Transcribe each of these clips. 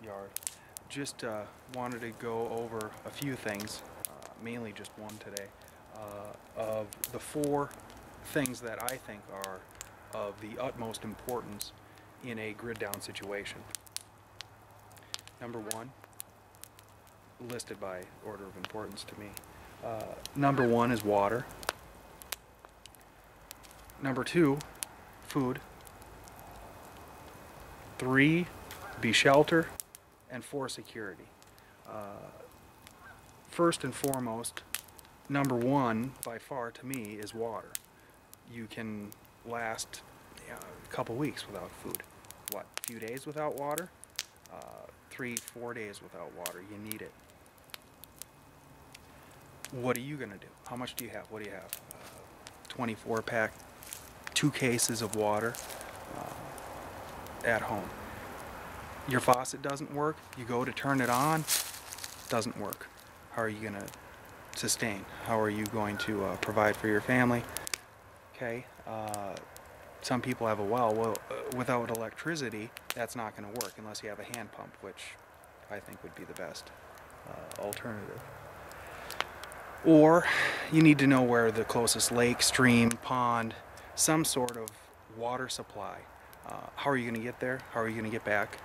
yard. Just wanted to go over a few things, mainly just one today, of the 4 things that I think are of the utmost importance in a grid down situation. Number 1, listed by order of importance to me. Number 1 is water. Number 2, food. 3, be shelter. And 4, security. First and foremost, number 1 by far to me is water. You can last a couple weeks without food. What, a few days without water? 3-4 days without water. You need it. What are you going to do? How much do you have? What do you have? 24 pack, 2 cases of water at home. Your faucet doesn't work, you go to turn it on, doesn't work. How are you going to sustain? How are you going to provide for your family? Okay, some people have a well. Without electricity, that's not going to work unless you have a hand pump, which I think would be the best alternative. Or you need to know where the closest lake, stream, pond, some sort of water supply. How are you going to get there? How are you going to get back?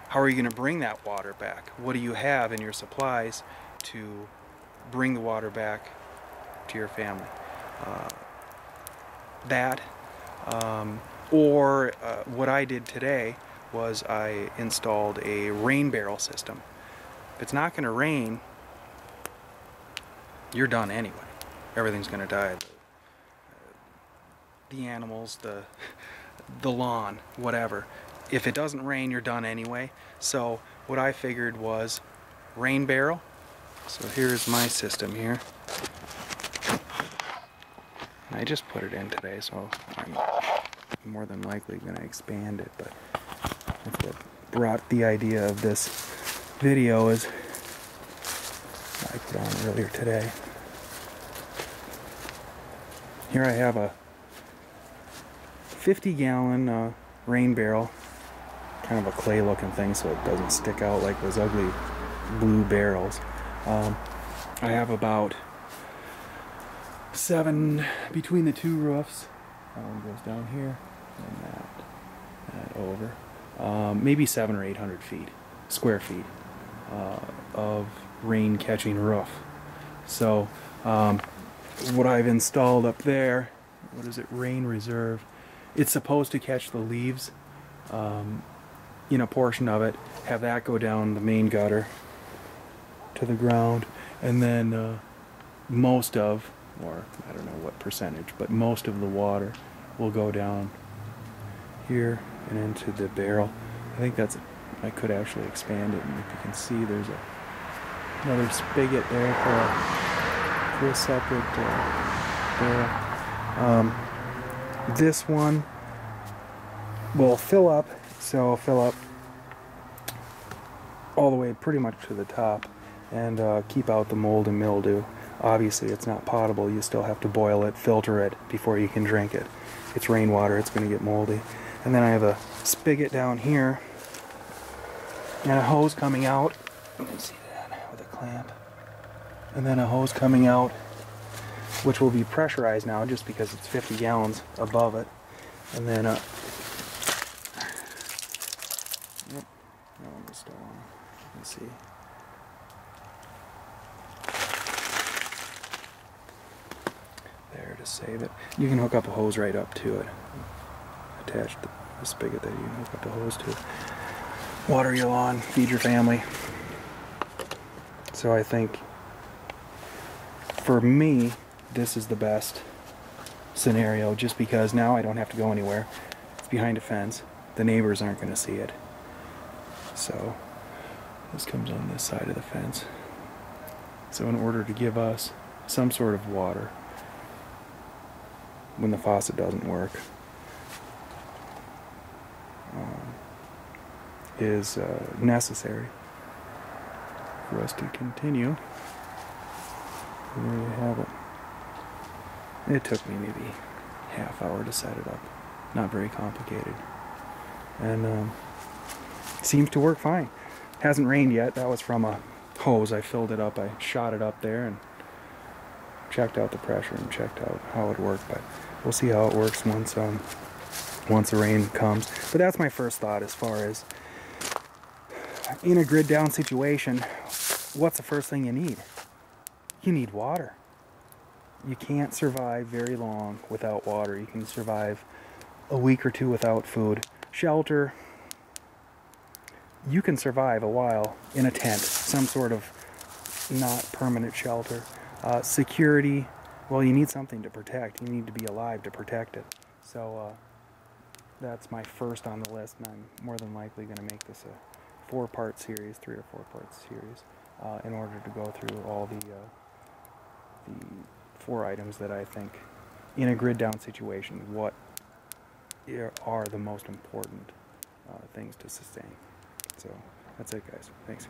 How are you going to bring that water back? What do you have in your supplies to bring the water back to your family? What I did today was I installed a rain barrel system. If it's not going to rain, you're done anyway. Everything's going to die. The animals, the lawn, whatever. If it doesn't rain, you're done anyway. So what I figured was rain barrel. So here's my system here. I just put it in today, so I'm more than likely going to expand it. But that's what brought the idea of this video is I put on earlier today. Here I have a 50-gallon rain barrel. Kind of a clay looking thing so it doesn't stick out like those ugly blue barrels. I have about 7 between the 2 roofs. That one goes down here and that over. Maybe 700 or 800 square feet of rain catching roof. So what I've installed up there, what is it, rain reserve, it's supposed to catch the leaves in a portion of it, have that go down the main gutter to the ground, and then most of, or I don't know what percentage, but most of the water will go down here and into the barrel. I think that's, I could actually expand it, and if you can see there's another spigot there for a separate barrel. This one will fill up, so fill up all the way pretty much to the top and keep out the mold and mildew. Obviously it's not potable, you still have to boil it, filter it before you can drink it. It's rainwater, it's going to get moldy. And then I have a spigot down here and a hose coming out. You can see that with a clamp. And then a hose coming out, which will be pressurized now just because it's 50 gallons above it. And then yep, that one was still on. You can see. There to save it. You can hook up a hose right up to it. Attach the spigot that you can hook up the hose to. Water your lawn, feed your family. So I think for me, this is the best scenario just because now I don't have to go anywhere. It's behind a fence. The neighbors aren't going to see it. So this comes on this side of the fence. So in order to give us some sort of water when the faucet doesn't work is necessary for us to continue. And there you have it. It took me maybe half hour to set it up. Not very complicated. And seems to work fine. Hasn't rained yet. That was from a hose. I filled it up. I shot it up there and checked out the pressure and checked out how it worked. But we'll see how it works once the rain comes. But that's my first thought as far as in a grid down situation. What's the first thing you need? You need water. You can't survive very long without water. You can survive a week or two without food. Shelter, you can survive a while in a tent, some sort of not permanent shelter. Security, well, you need something to protect. You need to be alive to protect it. So that's my first on the list, and I'm more than likely going to make this a 4-part series, 3 or 4-part series, in order to go through all the 4 items that I think in a grid down situation, what are the most important things to sustain. So that's it, guys. Thanks.